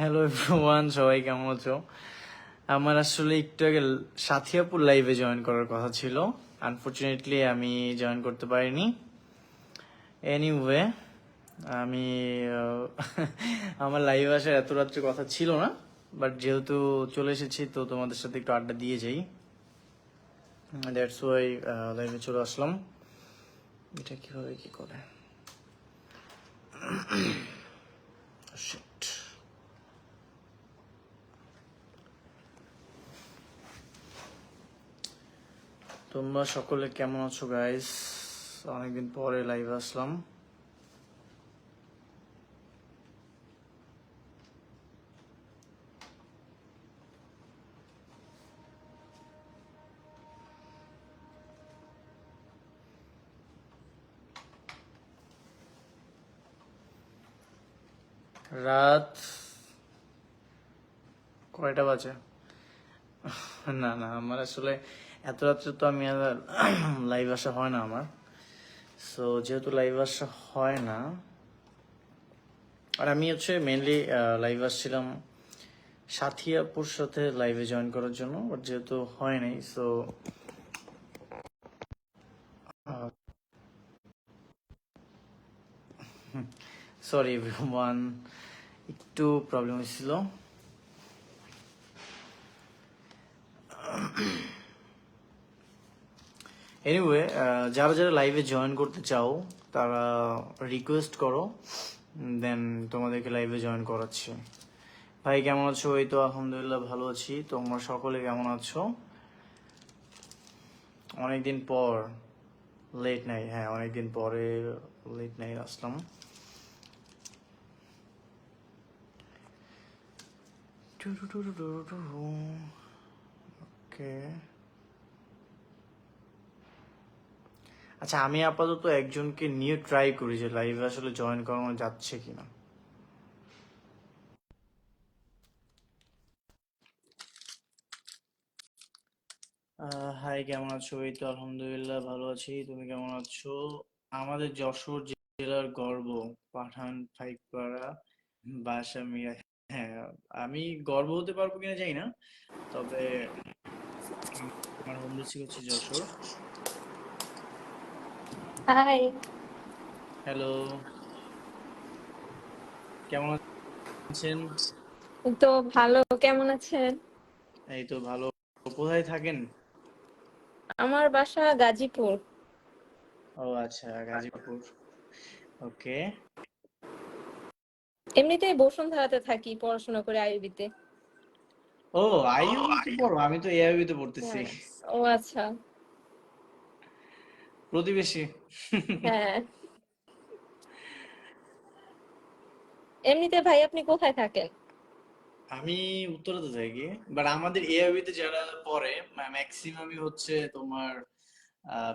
Hello everyone, সবাই কেমন আছো? আমার আসলে একটু আগে সাথিয়াপুর লাইভে জয়েন করার কথা ছিল, আনফরচুনেটলি আমি জয়েন করতে পারিনি। এনিওয়ে, আমি আমার লাইভে আসার এত রাত্রে কথা ছিল না, বাট যেহেতু চলে এসেছি তো তোমাদের সাথে একটু আড্ডা দিয়ে যাই, দ্যাটস ওয়াই লাইভে চলে আসলাম। এটা কিভাবে কি করে? Shit. তোমরা সকলে কেমন আছো গাইস? অনেকদিন পরে লাইভে আসলাম। রাত কয়টা বাজে? না না, আমার আসলে এত রাত্রে তো আমি লাইভ আসা হয় না আমার। সো যেহেতু লাইভ আসা হয় না, আর আমি মেনলি লাইভ আসছিলাম সাথিয়াপুর সাথে লাইভে জয়েন করার জন্য, বাট যেহেতু হয় নাই সো সরি এভরিওয়ান, একটু প্রবলেম হয়েছিল। এনিওয়ে, যারা যারা লাইভে জয়েন করতে চাও তারা রিকোয়েস্ট করো, দেন তোমাদেরকে লাইভে জয়েন করাচ্ছি। ভাই কেমন আছো? এই তো আলহামদুলিল্লাহ ভালো আছি। তোমরা সকলে কেমন আছো? অনেকদিন পর লেট নাইট, হ্যাঁ অনেকদিন পরে লেট নাইট আসলাম। ওকে, আচ্ছা আমি আপাতত একজনকে নিয়ে ট্রাই করি যে লাইভে আসলে জয়েন করানো যাচ্ছে কিনা। হাই কেমন আছো? এই তো আলহামদুলিল্লাহ ভালো আছি। তুমি কেমন আছো? আমাদের যশোর জেলার গর্ব, পাঠান পাইকপাড়া বাসা মিয়া। হ্যাঁ, আমি গর্ব হতে পারবো কিনা জানি না, তবে আমার হোম ডিস্ট্রিক্ট হচ্ছে যশোর। হাই। হ্যালো, কেমন আছেন? তো ভালো, কেমন আছেন? এই তো ভালো। কোথায় থাকেন? আমার বাসা গাজীপুর। ও আচ্ছা, গাজীপুর। ওকে। এমনিতেই বসুন্ধরাতে থাকি, পড়াশোনা করে আইবিতে। ও, আইইউবিতে পড়ো? আমি তো এআইইউবিতে পড়তেছি। হ্যাঁ। ও আচ্ছা। প্রতিবেশী। হ্যাঁ। এমনিতে ভাই আপনি কোথায় থাকেন? আমি উত্তরাতে থাকি, বাট আমাদের এআইবিতে যারা পড়ে ম্যাক্সিমামই হচ্ছে তোমার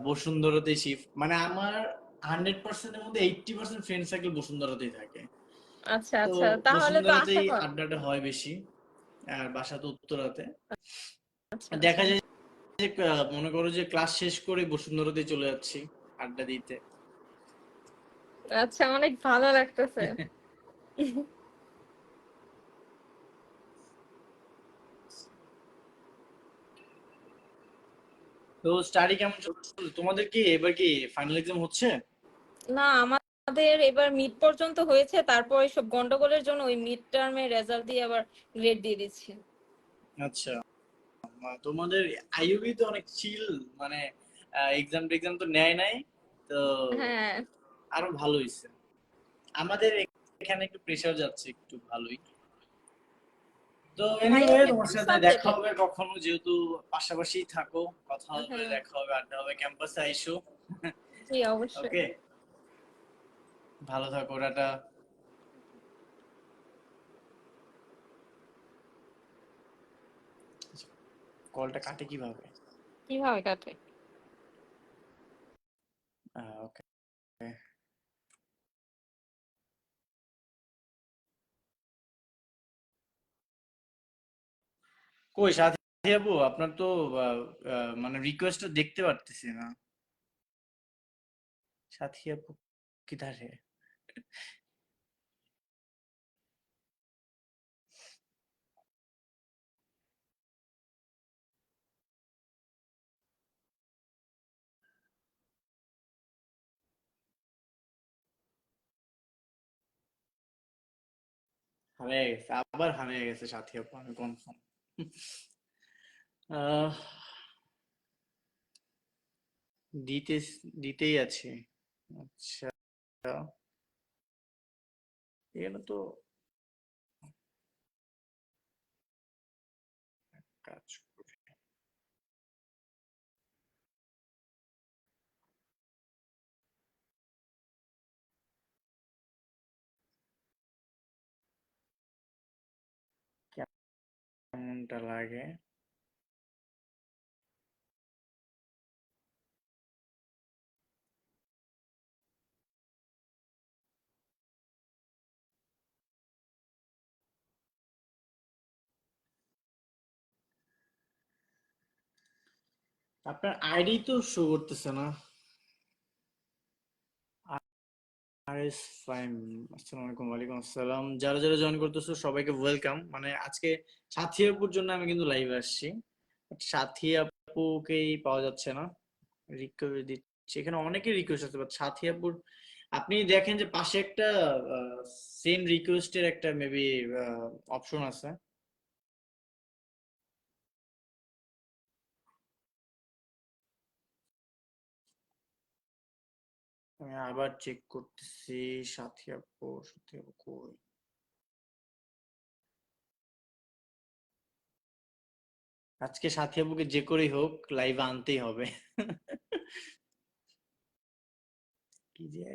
বসুন্ধরাতে শিফট, মানে আমার 100%-এর মধ্যে 80% ফ্রেন্ড সার্কেল বসুন্ধরাতেই থাকে। আচ্ছা তো আচ্ছা, তাহলে তো আশা বসুন্ধরাতেই কর। আড্ডাটা হয় বেশি, আর বাসা তো উত্তরাতে। আচ্ছা দেখা আচ্ছা। যায় যে মনে করো যে ক্লাস শেষ করে বসুন্ধরাতে চলে যাচ্ছি আড্ডা দিতে। আচ্ছা, অনেক ভালো লাগতেছে। তো স্টাডি কেমন চলছে তোমাদের? কি এবার কি ফাইনাল এক্সাম হচ্ছে? না, আমাদের এবার মিড পর্যন্ত হয়েছে, তারপর এইসব গন্ডগোলের জন্য ওই মিড টার্মের রেজাল্ট দিয়ে আবার গ্রেড দিয়ে দিচ্ছে। আচ্ছা, তোমাদের আইইউবি তো অনেক চিল, মানে এক্সাম টেক্সাম তো নেয় নাই, তো হ্যাঁ। আরো ভালো হইছে। আমাদের এখানে একটু প্রেসার যাচ্ছে একটু ভালোই। তো ভাই এনিওয়ে, আপনি তোমার কোন সাথে দেখা সাবজেক্টে? হবে কখনো, যেহেতু পাশাপাশি থাকো, কথা হবে, হ্যাঁ। দেখা হবে, আড্ডা হবে, ক্যাম্পাসে আইসো। জি অবশ্যই। ওকে, ভালো থাকো, টাটা। কলটা কাটে কিভাবে? কিভাবে কাটে? ওকে। কই সাথী আপু, আপনার তো মানে রিকোয়েস্টটা দেখতে পারতেছি না। সাথী আপু কিধারে? হারিয়ে গেছে, আবার হারিয়ে গেছে সাথী আপু, আমি কনফার্ম। আহ দিতে দিতেই আছে। আচ্ছা, এখানে তো কাজ করে। কেমনটা লাগে? আপনার আইডি তো শো করতেছে না। আর এস ফাইন। আসসালামু আলাইকুম। ওয়ালাইকুম আসসালাম। যারা যারা জয়েন করতেছো সবাইকে ওয়েলকাম। মানে আজকে সাথী আপুর জন্য আমি কিন্তু লাইভে আসছি, But সাথী আপুকেই পাওয়া যাচ্ছে না। রিকোয়েস্ট দিচ্ছি, এখানে অনেকের রিকোয়েস্ট আছে, বাট সাথী আপুর, আপনি দেখেন যে পাশে একটা সেম রিকোয়েস্টের একটা মেবি অপশন আছে। আমি আবার চেক করতেছি। সাথী আপু কই? আজকে সাথী আপুকে যে করেই হোক লাইভে আনতেই হবে। কি যে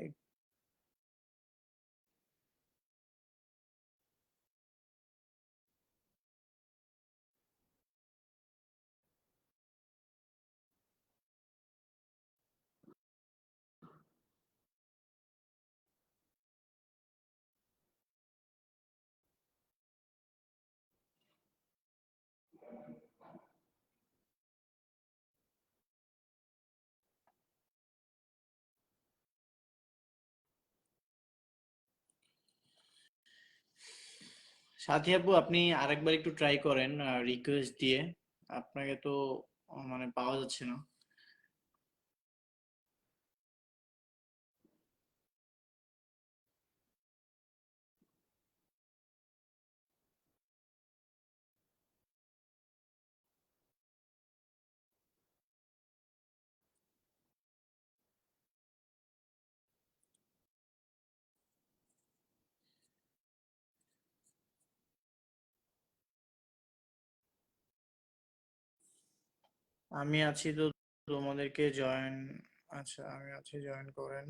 সাথী আপু, আপনি আরেকবার একটু ট্রাই করেন রিকোয়েস্ট দিয়ে। আপনাকে তো মানে পাওয়া যাচ্ছে না। আমি আছি তো, তোমাদেরকে জয়েন। আচ্ছা, আমি আছি, জয়েন করেন।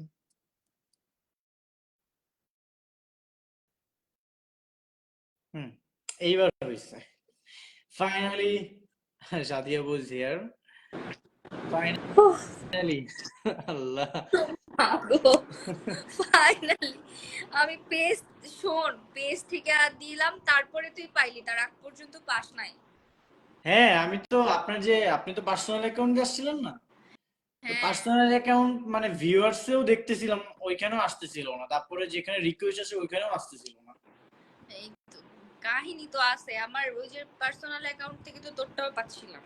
হুম, এইবার হয়েছে ফাইনালি। সাথী আপু is here finally. Allah. Finally আমি পেজ, শোন, পেজ থেকে আর দিলাম, তারপরে তুই পাইলি, তার আগ পর্যন্ত পাস নাই। হ্যাঁ, আমি তো আপনার যে, আপনি তো পার্সোনাল অ্যাকাউন্ট আসছিলেন না? তো হ্যাঁ, পার্সোনাল অ্যাকাউন্ট মানে ভিউয়ার্সেও দেখতেছিলাম, ওইখানেও আসতেছিল না, তারপরে যেখানে রিকোয়েস্ট আছে ওইখানেও আসতেছিল না। এই তো কাহিনী তো আছে আমার, ওই যে পার্সোনাল অ্যাকাউন্ট থেকে তো তোরটাও পাচ্ছিলাম।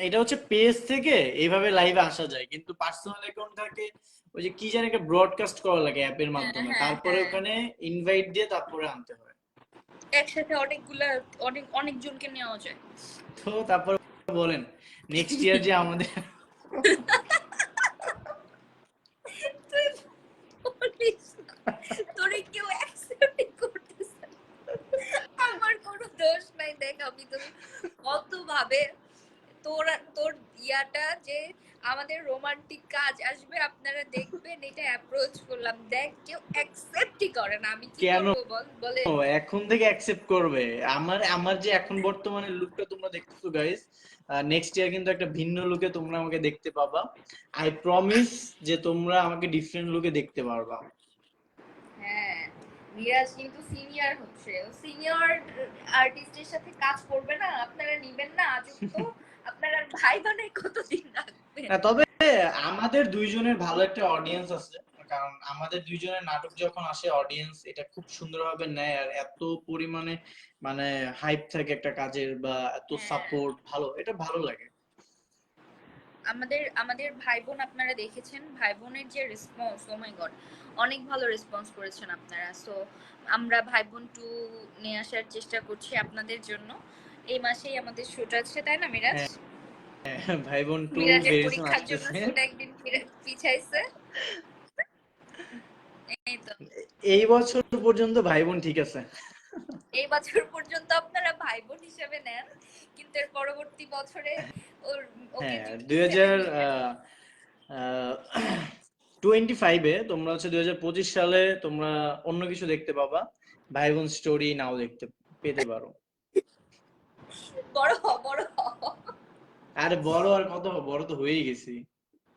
এটা হচ্ছে পেজ থেকে এইভাবে লাইভে আসা যায়, কিন্তু পার্সোনাল অ্যাকাউন্ট থেকে ওই যে কি জানি একটা ব্রডকাস্ট করা লাগে অ্যাপের হ্যাঁ, মাধ্যমে, হ্যাঁ, তারপরে হ্যাঁ, ওখানে ইনভাইট দিয়ে তারপরে আনতে হয়। একসাথে অনেকগুলা, অনেকজনকে নেওয়া যায়। তো তারপরে বলেন, নেক্সট ইয়ার যে আমাদের তুই বলিস না, তোরে কেউ অ্যাকসেপ্টই করতেছে না। আমার কোনো দোষ নাই, দেখ আমি তোর কত ভাবে তোর ইয়াটা যে আমাদের রোমান্টিক কাজ আসবে, আপনারা দেখবেন, এটা অ্যাপ্রোচ করলাম, দেখ কেউ অ্যাকসেপ্টই করে না, আমি কি কেন করব বল, বলে। এখন থেকে অ্যাকসেপ্ট করবে? আমার আমার যে এখন বর্তমানে লুকটা তোমরা দেখতেছো গাইস, নেক্সট ইয়ার কিন্তু একটা ভিন্ন লুকে তোমরা আমাকে দেখতে পাবা। আই প্রমিস যে তোমরা আমাকে ডিফারেন্ট লুকে দেখতে পারবা। হ্যাঁ, মিরাজ কিন্তু সিনিয়র হচ্ছে, সিনিয়র আর্টিস্টের সাথে কাজ করবে না, আপনারা নিবেন না আজব তো। আপনারা ভাই বানাই কতদিন রাখবেন? না, তবে আমাদের দুইজনের ভালো একটা অডিয়েন্স আছে, কারণ আমাদের দুইজনের নাটক যখন আসে অডিয়েন্স এটা খুব সুন্দরভাবে নেয়, আর এত পরিমাণে মানে হাইপ থাকে একটা কাজের, বা এত হ্যাঁ, সাপোর্ট, ভালো, এটা ভালো লাগে। আমাদের আমাদের ভাই বোন আপনারা দেখেছেন, ভাই বোনের যে রেসপন্স, ও মাই গড, অনেক ভালো রেসপন্স করেছেন আপনারা। সো আমরা ভাই বোন 2 নিয়ে আসার চেষ্টা করছি আপনাদের জন্য। এই মাসেই আমাদের শুট আছে, তাই না মিরাজ? ভাই বোন 2 মিরাজের ভেরি সুন পরীক্ষার জন্য আসতেছে। শুট একদিন পিছাইছে। এই তো, এই বছর পর্যন্ত ভাই বোন ঠিক আছে। এই বছর পর্যন্ত আপনারা ভাই বোন হিসেবে নেন, কিন্তু এর পরবর্তী বছরে ওর ওকে হ্যাঁ, জুটি দুই হিসেবে হাজার নিবেন। 25-এ তোমরা হচ্ছে 2025 সালে তোমরা অন্য কিছু দেখতে পাবা, ভাই বোন স্টোরি নাও দেখতে পেতে পারো। বড় হ, বড় হ। আরে বড় আর কত, বড় তো হয়েই গেছি।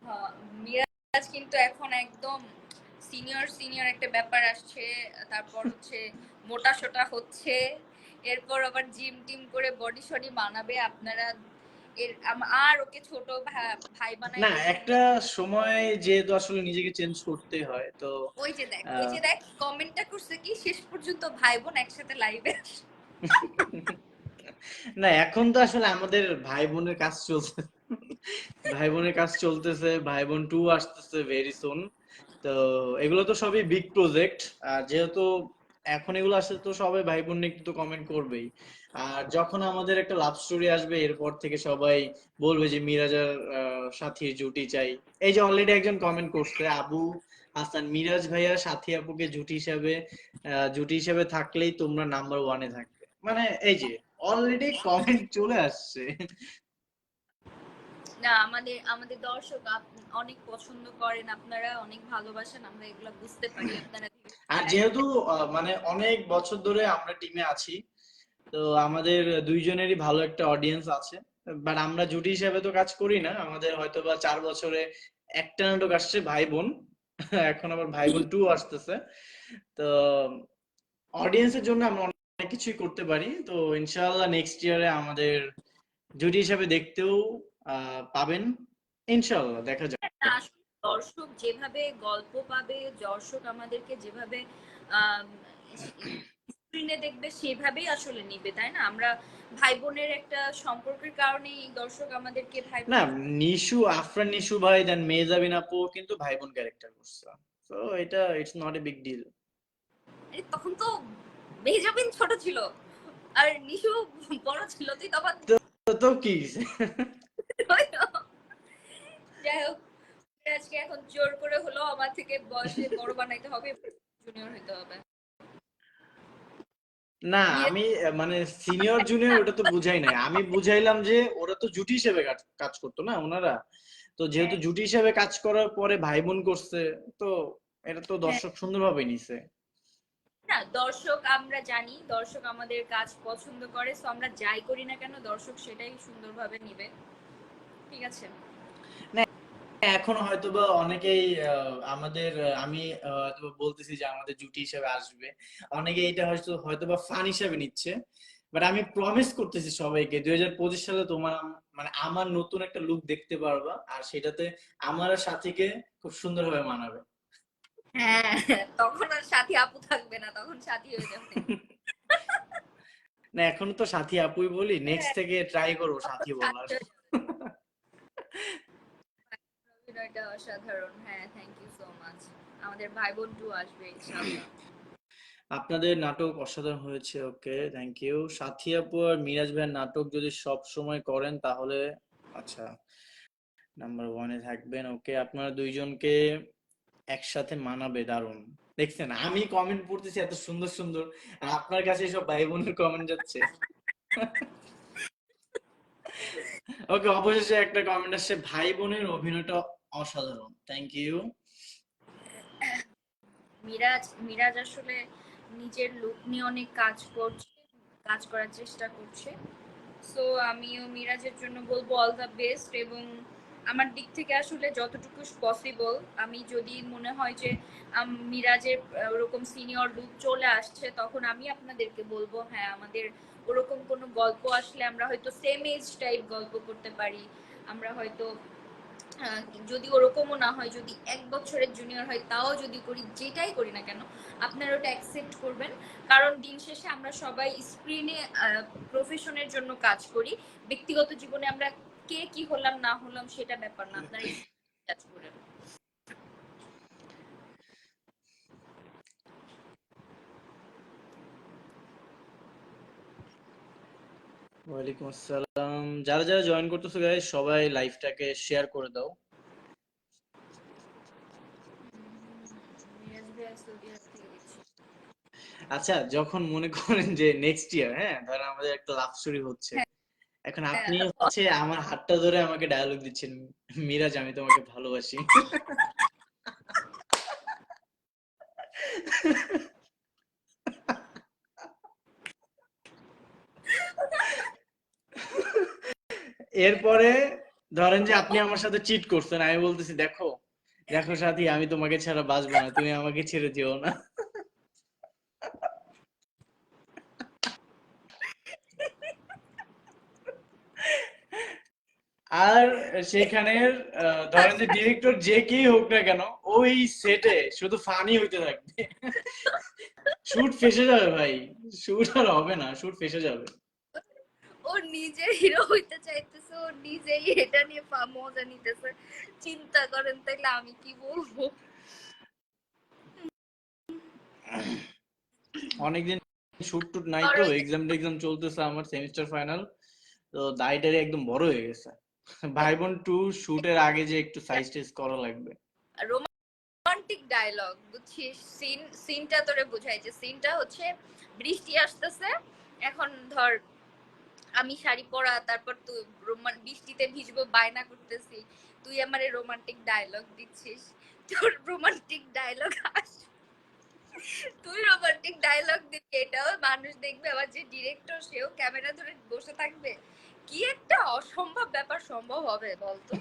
হ্যাঁ, মিরাজ কিন্তু এখন একদম সিনিয়র সিনিয়র একটা ব্যাপার আসছে। তারপর হচ্ছে মোটা সোটা হচ্ছে, এরপর আবার জিম টিম করে বডি শডি বানাবে। আপনারা আর ওকে ছোট ভাই বানায় না, দেখেন একটা না। সময় যেহেতু আসলে নিজেকে চেঞ্জ করতে হয় তো ওই যে দেখ, ওই আহ, যে দেখ, কমেন্টটা করছে কি, শেষ পর্যন্ত ভাই বোন একসাথে লাইভে। না, এখন তো আসলে আমাদের ভাই বোনের কাজ চলছে, ভাই বোনের কাজ চলতেছে, ভাই বোন 2 আসতেছে ভেরি সুন। তো এগুলো তো সবই বিগ প্রজেক্ট, আর যেহেতু এখন এগুলো আসলে তো সবাই ভাই বোন নিয়ে একটু কমেন্ট করবেই। আর যখন আমাদের একটা লাভ স্টোরি আসবে এরপর থেকে সবাই বলবে যে মিরাজ আর সাথীর জুটি চাই। এই যে অলরেডি একজন কমেন্ট করছে, আবু হাসান, মিরাজ ভাইয়া সাথী আপুকে জুটি হিসেবে থাকলেই তোমরা নাম্বার ওয়ানে থাকবে, মানে এই যে অলরেডি কমেন্ট চলে আসছে। না, আমাদের আমাদের দর্শক অনেক পছন্দ করেন, আপনারা অনেক ভালোবাসেন, আমরা এগুলো বুঝতে পারি। আপনারা ধীরে ধীরে আর লাইভে যেহেতু মানে অনেক বছর ধরে আমরা টিমে আছি, তো আমাদের দুইজনেরই ভালো একটা অডিয়েন্স আছে। বাট আমরা জুটি হিসাবে তো কাজ করি না, আমাদের হয়তো বা 4 বছরে একটা নাটক আসছে ভাই বোন, এখন আবার ভাই বোন 2 আসতেছে। তো অডিয়েন্সের জন্য আমরা অনেক কিছুই করতে পারি, তো ইনশাআল্লাহ নেক্সট ইয়ারে আমাদের জুটি হিসাবে দেখতেও পাবেন। ইনশাআল্লাহ দেখা যাক। আসলে দর্শক যেভাবে গল্প পাবে, দর্শক আমাদেরকে যেভাবে স্ক্রিনে দেখবে সেভাবেই আসলে নিবে, তাই না? আমরা ভাই বোনের একটা সম্পর্কের কারণেই দর্শক আমাদেরকে ভাই না, বোন। আফরান নিশু ভাই দেন মেহজাবিন আপু কিন্তু ভাই বোন ক্যারেক্টার করছে, তো এটা it's not a big deal. তখন তো মেহজাবিন ছোট ছিল আর নিশু বড় ছিল, তুই তখন। তো কি যাই হোক, আজকে এখন জোর করে হলো আমার থেকে বয়সে বড় বানাইতে হবে, জুনিয়র হইতে হবে। না, মিরাজ, আমি মানে সিনিয়র জুনিয়র ওটা তো বুঝাই নাই, আমি বুঝাইলাম যে ওরা তো জুটি হিসেবে কাজ করতো না ওনারা, তো যেহেতু হ্যাঁ, জুটি হিসেবে কাজ করার পরে ভাই বোন করছে, তো এটা তো হ্যাঁ, দর্শক সুন্দরভাবে নিছে। না দর্শক আমরা জানি, দর্শক আমাদের কাজ পছন্দ করে, সো আমরা যাই করি না কেন দর্শক সেটাই সুন্দরভাবে নিবে। ঠিক আছে। না, এখন হয়তোবা অনেকেই আমাদের আমি হয়তোবা বলতেছি যে আমাদের জুটি হিসেবে আসবে, অনেকে এটা হয়তোবা ফান হিসেবে নিচ্ছে। বাট আমি প্রমিস করতেছি সবাইকে, 2025 সালে তোমার মানে আমার নতুন একটা লুক দেখতে পারবা, আর সেটাতে আমার আর সাথীকে খুব সুন্দরভাবে মানাবে। হ্যাঁ, তখন আর সাথী আপু থাকবে না, তখন সাথী হয়ে যাবে। না, এখন তো সাথী আপুই বলি, নেক্সট হ্যাঁ, থেকে ট্রাই করবো তখন সাথী সাথী বলার। হয়ে যাবে। অভিনয়টা অসাধারণ, হ্যাঁ, থ্যাংক ইউ সো মাচ। আমাদের ভাই বোন 2 আসবে ইনশাআল্লাহ। আপনাদের নাটক অসাধারণ হয়েছে, ওকে থ্যাংক ইউ। সাথী আপু আর মিরাজ ভাইয়ের নাটক যদি সব সময় করেন তাহলে আচ্ছা নাম্বার ওয়ানে থাকবেন, ওকে আপনারা দুইজনকে একসাথে মানাবে, দারুণ। দেখছেন আমি কমেন্ট পড়তেছি এত সুন্দর সুন্দর, আর আপনার কাছে সব ভাই বোনের কমেন্ট যাচ্ছে। ওকে, অবশেষে একটা কমেন্ট আসছে, ভাই বোনের অভিনয়টা অসাধারণ, থ্যাংক ইউ। মিরাজ মিরাজ আসলে নিজের লুক নিয়ে অনেক কাজ করছে, কাজ করার চেষ্টা করছে। সো আমিও মিরাজের জন্য বলবো অল দ্য বেস্ট। এবং আমার দিক থেকে আসলে যতটুকু পসিবল, আমি যদি মনে হয় যে মিরাজের ওরকম সিনিয়র লুক চলে আসছে, তখন আমি আপনাদেরকে বলবো হ্যাঁ আমাদের ওরকম কোনো গল্প আসলে আমরা হয়তো সেম এজ টাইপ গল্প করতে পারি। আমরা হয়তো আহ, যদি ওরকমও না হয়, যদি 1 বছরের জুনিয়র হয় তাও যদি করি, যেটাই করি না কেন আপনারা ওটা অ্যাকসেপ্ট করবেন। কারণ দিন শেষে আমরা সবাই স্ক্রিনে প্রফেশনের জন্য কাজ করি, ব্যক্তিগত জীবনে আমরা কে কি হলাম না হলাম সেটা ব্যাপার না, আপনারা জাজ করেন। ওয়ালাইকুম আসসালাম। যারা যারা জয়েন করতেছো গাইস সবাই লাইভটাকে শেয়ার করে দাও। মিরাজ ভাইয়া সৌদি আরব থেকে দিচ্ছি। আচ্ছা, যখন মনে করেন যে নেক্সট ইয়ার, হ্যাঁ ধরেন আমাদের একটা লাভ স্টোরি হচ্ছে, হ্যাঁ এখন হ্যাঁ, আপনি হচ্ছে আমার হাতটা ধরে আমাকে ডায়লগ দিচ্ছেন, মিরাজ আমি তোমাকে ভালোবাসি। এরপরে ধরেন যে আপনি আমার সাথে চিট করছেন, আমি বলতেছি দেখো দেখো সাথী, আমি তোমাকে ছাড়া বাঁচবো না, তুমি আমাকে ছেড়ে যেও না। আর সেখানের ধরেন যে ডিরেক্টর যে কেই হোক না কেন, ওই সেটে শুধু ফানি হইতে থাকবে। শুট ফেসে যাবে ভাই, শুট আর হবে না, শুট ফেসে যাবে। ও নিজে হিরো হইতে চাইতেছে, ও নিজেই এটা নিয়ে মজা নিতেছে। চিন্তা করেন তাইলে আমি কি বলবো। অনেকদিন শুট টুট নাই আর তো, ওই এক্সাম চলতেছে, আমার সেমিস্টার ফাইনাল, তো দায়টারি একদম বড় হয়ে গেছে। ভাই বোন টু শুটের আগে যে একটু সাইজ টেজ করা লাগবে। রোমান্টিক ডায়লগ বুঝছিস, সিনটা তোরে বুঝাই, যে সিনটা হচ্ছে বৃষ্টি আসতেছে, এখন ধর আমি শাড়ি পরা, তারপর তুই বৃষ্টিতে ভিজবো বায়না করতেছি, তুই আমারে রোমান্টিক ডায়লগ দিচ্ছিস, তোর রোমান্টিক ডায়লগ তুই রোমান্টিক ডায়লগ দিবি, এটাও মানুষ দেখবে, আবার যে ডিরেক্টর সেও ক্যামেরা ধরে বসে থাকবে, কি একটা অসম্ভব ব্যাপার সম্ভব হবে বলতো।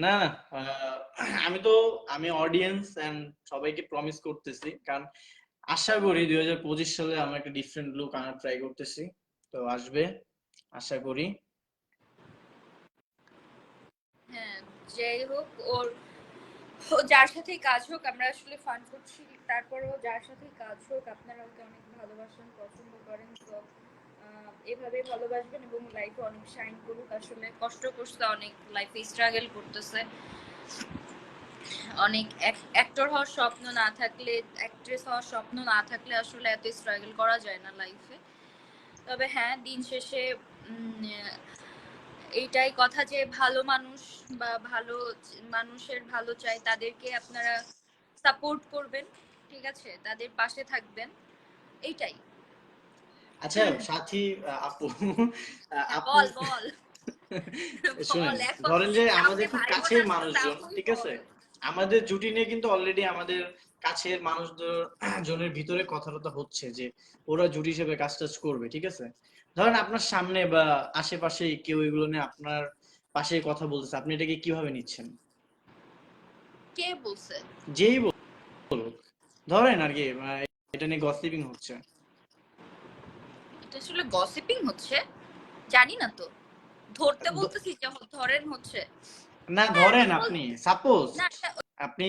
না না, আমি অডিয়েন্স এন্ড সবাইকে প্রমিস করতেছি, কারণ আশা করি 2025 সালে আমরা একটা ডিফারেন্ট লুক আনার ট্রাই করতেছি, তো আসবে আশা করি। হ্যাঁ, যাই হোক, ওর ও যার সাথেই কাজ হোক, আমরা আসলে ফান করছি, তারপরেও যার সাথেই কাজ হোক আপনারা ওকে অনেক ভালোবাসেন, পছন্দ করেন, তো এভাবে ভালোবাসবেন এবং লাইফে অনেক শাইন করুক। আসলে কষ্ট করছে অনেক, লাইফে স্ট্রাগল করতেছে অনেক, অ্যাক্টর হওয়ার স্বপ্ন না থাকলে, অ্যাক্ট্রেস হওয়ার স্বপ্ন না থাকলে আসলে এত স্ট্রাগল করা যায় না লাইফে। তবে হ্যাঁ, দিন শেষে এইটাই কথা যে ভালো মানুষ বা ভালো মানুষের ভালো চাই, তাদেরকে আপনারা সাপোর্ট করবেন, ঠিক আছে, তাদের পাশে থাকবেন, এইটাই। আচ্ছা সাথী, আপু, হ্যাঁ, আপু বল বল শুনেন, বল, এখন ধরেন যে সামনে আমাদের খুব ভাই বোন কাছের আসতেছে, মানুষজন, আপুই ঠিক আছে, বল। আমাদের জুটি নিয়ে কিন্তু অলরেডি আমাদের কাছের মানুষদের জনের ভিতরে কথা টথা হচ্ছে যে ওরা জুটি হিসেবে কাজ টাজ করবে, ঠিক আছে। ধরেন আপনার সামনে বা আশেপাশে কেউ এগুলো নিয়ে আপনার পাশে কথা বলতেছে, আপনি এটাকে কিভাবে নিচ্ছেন? কে বলছে? যেই বলুক, ধরেন আর কি, এটা নিয়ে গসিপিং হচ্ছে। এটা আসলে গসিপিং হচ্ছে? জানি না তো, ধরতে দ- বলতেছি যে ধরেন হচ্ছে। না হ্যাঁ, ধরেন বল। আপনি সাপোজ না, এটা আপনি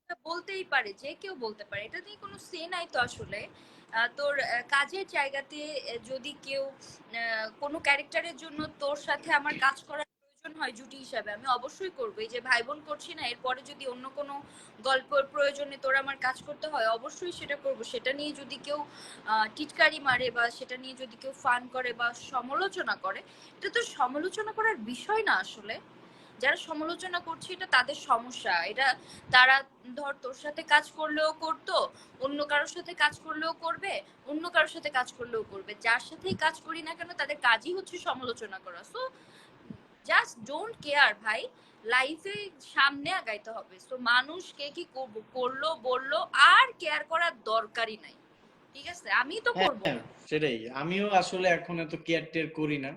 এটা বলতেই পারে, যে কেউ বলতে পারে, এটা নিয়ে কোনো সে নাই তো আসলে। তোর কাজের জায়গাতে যদি কেউ কোনো ক্যারেক্টারের জন্য তোর সাথে আমার কাজ করার প্রয়োজন হয় জুটি হিসাবে, আমি অবশ্যই করবো। এই যে ভাই বোন করছি না, এরপরে যদি অন্য কোনো গল্পের প্রয়োজনে তোর আমার কাজ করতে হয়, অবশ্যই সেটা করব। সেটা নিয়ে যদি কেউ টিটকারি মারে বা সেটা নিয়ে যদি কেউ ফান করে বা সমালোচনা করে, এটা তো সমালোচনা করার বিষয় না আসলে। যারা সমালোচনা করছে এটা তাদের সমস্যা, এটা তারা ধর তোর সাথে কাজ করলেও করতো, অন্য কারোর সাথে কাজ করলেও করবে, অন্য কারোর সাথে কাজ করলেও করবে, যার সাথেই কাজ করি না কেন তাদের কাজই হচ্ছে সমালোচনা করা। সো জাস্ট ডোন্ট কেয়ার ভাই, লাইফে সামনে আগাইতে হবে। সো মানুষ কে কি করলো বললো আর কেয়ার করার দরকারই নাই, ঠিক আছে, আমি তো করব হ্যাঁ, না। সেটাই, আমিও আসলে এখন এত কেয়ার টেয়ার করি না।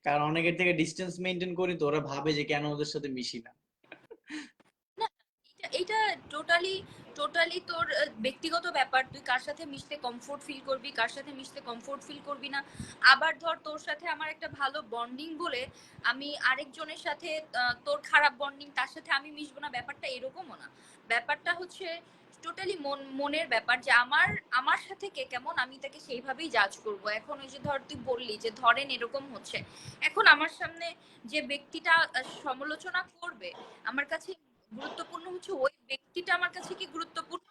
কারণ অনেকের থেকে ডিস্টেন্স মেনটেন করি, তো ওরা ভাবে যে কেন ওদের সাথে মিশি না। না, এটা টোটালি টোটালি তোর ব্যক্তিগত ব্যাপার, তুই কার সাথে মিশতে কমফোর্ট ফিল করবি, কার সাথে মিশতে কমফোর্ট ফিল করবি না। আবার ধর তোর সাথে আমার একটা ভালো বন্ডিং বলে আমি আরেকজনের সাথে তোর খারাপ বন্ডিং, তার সাথে আমি মিশবো না, ব্যাপারটা এরকমও না। ব্যাপারটা হচ্ছে টোটালি মনের ব্যাপার যে আমার আমার সাথে কে কেমন আমি তাকে সেইভাবেই জাজ করব। এখন ওই যে ধর তুই বললি যে ধরেন এরকম হচ্ছে, এখন আমার সামনে যে ব্যক্তিটা সমালোচনা করবে, আমার কাছে গুরুত্বপূর্ণ হচ্ছে ওই ব্যক্তিটা আমার কাছে কি গুরুত্বপূর্ণ?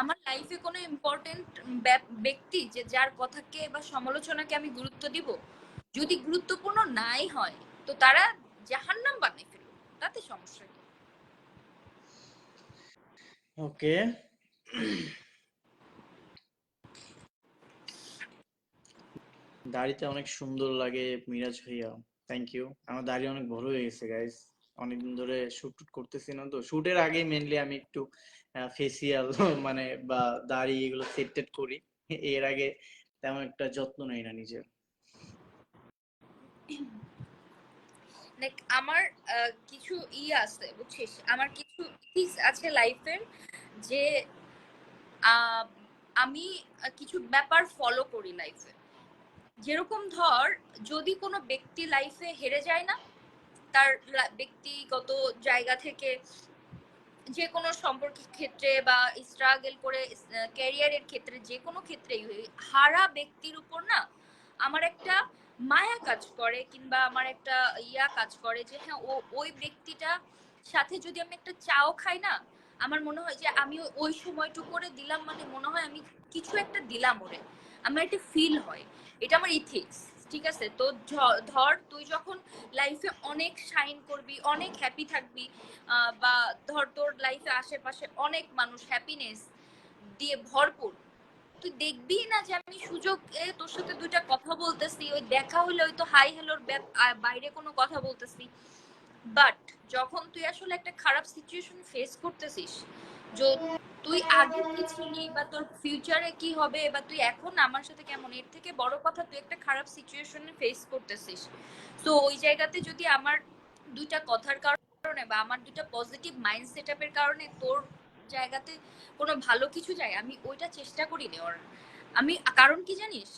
আমার লাইফে কোনো ইম্পর্টেন্ট ব্যক্তি যে যার কথাকে বা সমালোচনাকে আমি গুরুত্ব দিব? যদি গুরুত্বপূর্ণ নাই হয় তো তারা জাহান্নাম বানিয়ে ফেলুক, তাতে সমস্যা কি? ওকে, দাড়িতে অনেক সুন্দর লাগে মিরাজ ভাইয়া, থ্যাংক ইউ। আমার দাড়ি অনেক বড় হয়ে গেছে গাইস, অনেকদিন ধরে শুট টুট করতেছি না, তো শুটের আগে মেনলি আমি একটু ফেসিয়াল মানে বা দাড়ি এগুলো সেট টেট করি, এর আগে তেমন একটা যত্ন নেই না নিজের। লাইক আমার কিছু আছে বুঝছিস, আমার কিছু ইথিক্স আছে লাইফের, যে আহ, আমি কিছু ব্যাপার ফলো করি লাইফে। যেরকম ধর, যদি কোনো ব্যক্তি লাইফে হেরে যায় না, তার ব্যক্তিগত জায়গা থেকে যে কোনো সম্পর্কের ক্ষেত্রে বা স্ট্রাগল করে ক্যারিয়ারের ক্ষেত্রে, যে কোনো ক্ষেত্রেই হারা ব্যক্তির উপর না আমার একটা মায়া কাজ করে, কিংবা আমার একটা কাজ করে যে হ্যাঁ ওই ব্যক্তিটা সাথে যদি আমি একটা চাও খাই না, আমার মনে হয় যে আমি ওই সময়টুকু করে দিলাম, মানে মনে হয় আমি কিছু একটা দিলাম ওরে, আমার একটা ফিল হয়। এটা আমার ইথিক্স। ঠিক আছে, তো ধর তুই যখন লাইফে অনেক শাইন করবি, অনেক হ্যাপি থাকবি, বা ধর তোর লাইফে আশেপাশে অনেক মানুষ হ্যাপিনেস দিয়ে ভরপুর, তুই দেখবি না যে আমি সুযোগ তোর সাথে দুইটা কথা বলতেছি, ওই দেখা হলে ওই তো হাই হ্যালোর বাইরে কোনো কথা বলতেছি। বাট যখন তুই আসলে একটা খারাপ সিচুয়েশন ফেস করতেছিস, তুই আগে কি ছিলি বা তোর ফিউচারে কি হবে বা তুই এখন আমার সাথে কেমন, এর থেকে বড় কথা তুই একটা খারাপ সিচুয়েশনে ফেস করতেছিস। তো ওই জায়গাতে যদি আমার দুইটা কথার কারণে বা আমার দুইটা পজিটিভ মাইন্ড সেট আপের কারণে তোর জায়গাতে কোনো ভালো কিছু যায়, আমি ওইটা চেষ্টা করি নেওয়ার। আমি কারণ কি জানিস,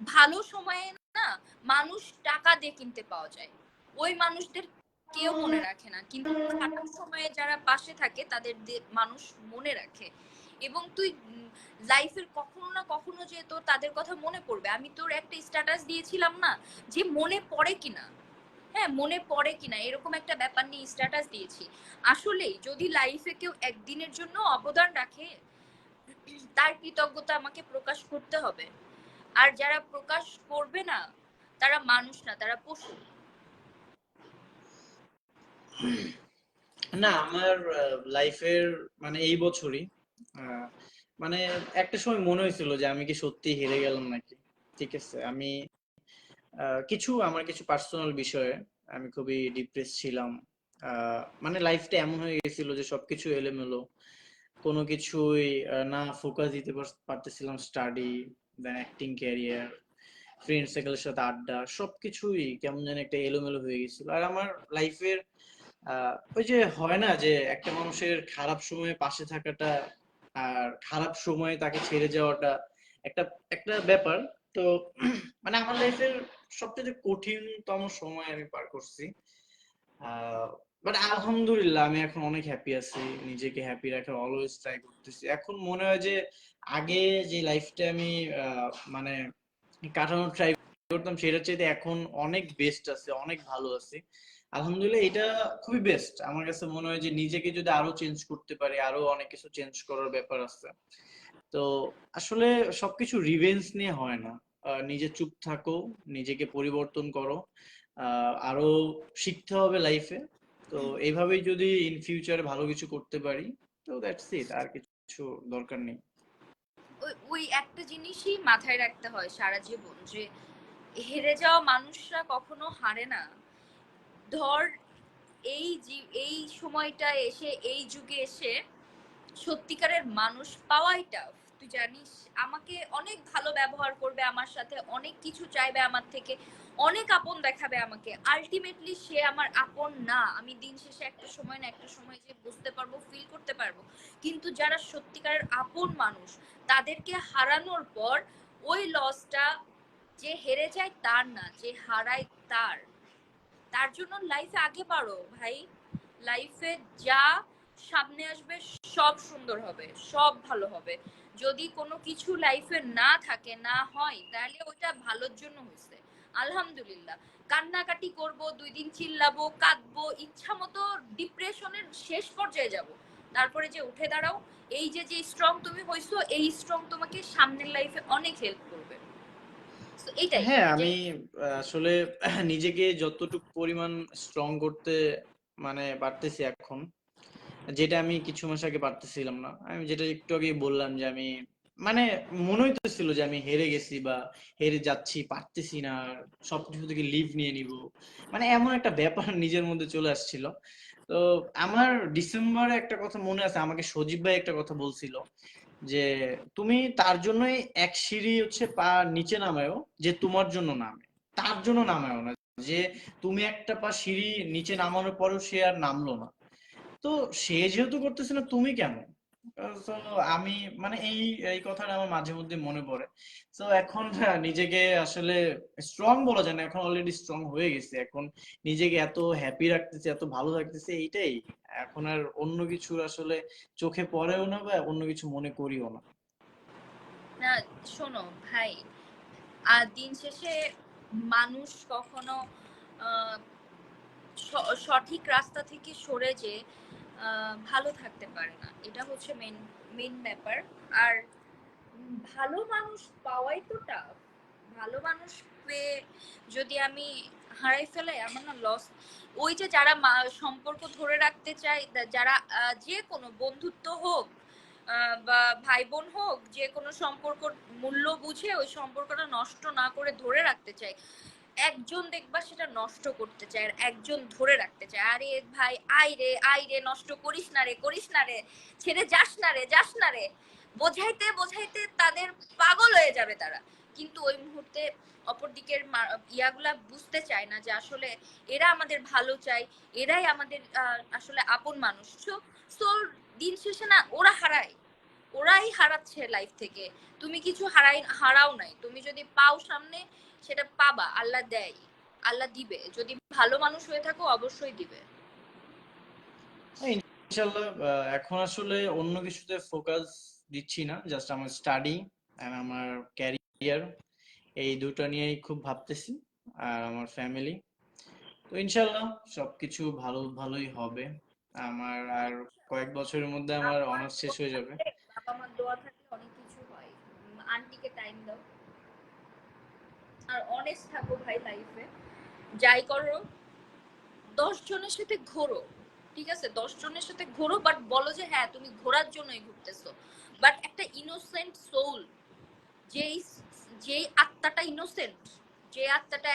ভালো সময়ে না মানুষ টাকা দিয়ে কিনতে পাওয়া যায়, ওই মানুষদের কেউ মনে রাখে না, কিন্তু খারাপ সময়ে যারা পাশে থাকে তাদের মানুষ মনে রাখে। এবং তুই লাইফের কখনো না কখনো যে তোর তাদের কথা মনে পড়বে। আমি তোর একটা স্ট্যাটাস দিয়েছিলাম না, যে মনে পড়ে কিনা, হ্যাঁ মনে পড়ে কিনা, এরকম একটা ব্যাপার নিয়ে স্ট্যাটাস দিয়েছি। আসলেই যদি লাইফে কেউ একদিনের জন্য অবদান রাখে, তার কৃতজ্ঞতা আমাকে প্রকাশ করতে হবে। আর যারা প্রকাশ করবে না, তারা মানুষ না, তারা পশু। না, আমার লাইফের মানে এই বছরই আহ, মানে একটা সময় মনে হয়েছিল যে আমি কি সত্যি হেরে গেলাম নাকি। ঠিক আছে, আমি আমার কিছু পার্সোনাল বিষয়ে আমি খুবই ডিপ্রেস ছিলাম। মানে লাইফটা এমন হয়ে গেছিল যে সবকিছু এলোমেলো, কোনো কিছুই না ফোকাস দিতে পারতেছিলাম, স্টাডি, দেন অ্যাক্টিং ক্যারিয়ার, ফ্রেন্ড সার্কেলের সাথে আড্ডা, সবকিছুই কেমন যেন একটা এলোমেলো হয়ে গেছিল। আর আমার লাইফের ওই যে হয় না যে একটা মানুষের খারাপ সময়ে পাশে থাকাটা আর খারাপ সময়ে তাকে ছেড়ে যাওয়াটা একটা একটা ব্যাপার। তো মানে আমার লাইফের সবচেয়ে কঠিনতম সময় আমি পার করছি। বাট আলহামদুলিল্লাহ আমি এখন অনেক হ্যাপি আছি, নিজেকে হ্যাপি রাখার অলওয়েজ ট্রাই করতেছি। এখন মনে হয় যে আগে যে লাইফটা আমি মানে কাটানোর ট্রাই করতাম সেটার চাইতে এখন অনেক বেস্ট আছে, অনেক ভালো আছে। আলহামদুলিল্লাহ, এটা খুবই বেস্ট। আমার কাছে মনে হয় যে নিজেকে যদি আরো চেঞ্জ করতে পারি, আরো অনেক কিছু চেঞ্জ করার ব্যাপার আছে। তো আসলে সবকিছু রিভেঞ্জ নিয়ে হয় না। নিজে চুপ থাকো, নিজেকে পরিবর্তন করো, আরো শিখতে হবে লাইফে। তো এইভাবেই যদি ইন ফিউচারে ভালো কিছু করতে পারি, তো দ্যাটস ইট, আর কিছু দরকার নেই। ওই ওই একটা জিনিসই মাথায় রাখতে হয় সারা জীবন, যে হেরে যাওয়া মানুষরা কখনো হারে না। ধর এই সময়টা এসে, এই যুগে এসে সত্যিকারের মানুষ পাওয়াই টাফ। তুই জানিস, আমাকে অনেক ভালো ব্যবহার করবে, আমার সাথে অনেক কিছু চাইবে আমার থেকে, অনেক আপন দেখাবে আমাকে, আলটিমেটলি সে আমার আপন না। আমি দিন শেষে একটা সময় না একটা সময় যে বুঝতে পারবো, ফিল করতে পারবো। কিন্তু যারা সত্যিকারের আপন মানুষ, তাদেরকে হারানোর পর ওই লসটা যে হেরে যায় তার না, যে হারায় তার। তার জন্য লাইফে আগে বাড়ো ভাই, লাইফে যা সামনে আসবে, সব সুন্দর হবে, সব ভালো হবে। যদি কোনো কিছু লাইফে না থাকে, না হয়, তাহলে ওটা ভালোর জন্য হয়েছে, আলহামদুলিল্লাহ। কান্নাকাটি করব, 2 দিন চিল্লাবো, কাঁদবো, ইচ্ছা মতো ডিপ্রেশনের শেষ পর্যায়ে যাব, তারপরে যে উঠে দাঁড়াও, এই যে যে স্ট্রং তুমি হইছো, এই স্ট্রং তোমাকে সামনের লাইফে অনেক হেল্প করবে। তো এইটাই হ্যাঁ, যে আমি আসলে নিজেকে যতটুকু পরিমাণ স্ট্রং করতে মানে পারতেছি এখন, যেটা আমি কিছু মাস আগে পারতেছিলাম না। আমি যেটা একটু আগে বললাম যে আমি মানে মনে হইতেছিল যে আমি হেরে গেছি বা হেরে যাচ্ছি, পারতেছি না, আর সবকিছু থেকে লিভ নিয়ে নিব, মানে এমন একটা ব্যাপার নিজের মধ্যে চলে আসছিল। তো আমার ডিসেম্বরে একটা কথা মনে আছে, আমাকে সজীব ভাই একটা কথা বলছিল যে তুমি তার জন্যই এক সিঁড়ি হচ্ছে পা নিচে নামায়ও যে তোমার জন্য নামে, তার জন্য নামায়ও না, যে তুমি একটা পা সিঁড়ি নিচে নামানোর পরেও সে আর নামলো না, তো সে যেহেতু করতেছে না তুমি কেন? তো আমি মানে এই এই কথাটা আমার মাঝে মধ্যে মনে পড়ে। তো এখন নিজেকে আসলে স্ট্রং বলা যায় না, এখন অলরেডি স্ট্রং হয়ে গেছে। এখন নিজেকে এত হ্যাপি রাখতেছে, এত ভালো রাখতেছে, এইটাই। এখন আর অন্য কিছু আসলে চোখে পড়েও না বা অন্য কিছু মনে করিও না। না, শোনো ভাই, আর দিন শেষে মানুষ কখনো আহ, সঠিক রাস্তা থেকে সরে যে ভালো থাকতে পারে না, এটা হচ্ছে মেন মেন ব্যাপার। আর ভালো মানুষ পাওয়াই তো টাফ। ভালো মানুষ পেয়ে যদি আমি হারাই ফেলাই, আমার না লস। ওই যে যারা সম্পর্ক ধরে রাখতে চায়, যারা যে কোনো বন্ধুত্ব হোক বা ভাই বোন হোক, যে কোনো সম্পর্ক মূল্য বুঝে ওই সম্পর্কটা নষ্ট না করে ধরে রাখতে চায়, একজন দেখবা সেটা নষ্ট করতে চায়, আর একজন ধরে রাখতে চায়। আরে ভাই, আই রে, নষ্ট করিস না রে, করিস না রে, ছেড়ে যাস না রে, যাস না রে, বোঝাইতে বোঝাইতে তাদের পাগল হয়ে যাবে তারা। কিন্তু ওই মুহূর্তে অপর দিকের ইয়াগুলা বুঝতে চায় না যে আসলে এরা আমাদের ভালো চায়, এরাই আমাদের আসলে আপন মানুষ। সো দিন শেষে না ওরা হারায়, ওরাই হারাচ্ছে লাইফ থেকে। তুমি কিছু হারাও নাই, তুমি যদি পাও সামনে, সেটা পাবা, আল্লাহ দেয়, আল্লাহ দিবে, যদি ভালো মানুষ হয়ে থাকো অবশ্যই দিবে। হ্যাঁ, ইনশাল্লাহ। এখন আসলে অন্য কিছুতে ফোকাস দিচ্ছি না, জাস্ট আমার স্টাডি এন্ড আমার ক্যারিয়ার, এই দুটো নিয়েই খুব ভাবতেছি, আর আমার ফ্যামিলি। তো ইনশাল্লাহ সবকিছু ভালো ভালোই হবে। আমার আর কয়েক বছরের মধ্যে আমার আমার অনার্স শেষ দোয়া হয়ে যাবে। থাকলে, বাবা মার দোয়া থাকলে অনেক কিছু হয়। আন্টিকে টাইম দাও, আর অনেস্ট থাকো ভাই লাইফে। যাই করো, 10 জনের সাথে ঘোরো, ঠিক আছে, 10 জনের সাথে ঘোরো, বাট বলো যে হ্যাঁ তুমি ঘোরার জন্যই ঘুরতেছো। বাট একটা ইনোসেন্ট সোল, যেই যেই আত্মাটা ইনোসেন্ট, যে আত্মাটা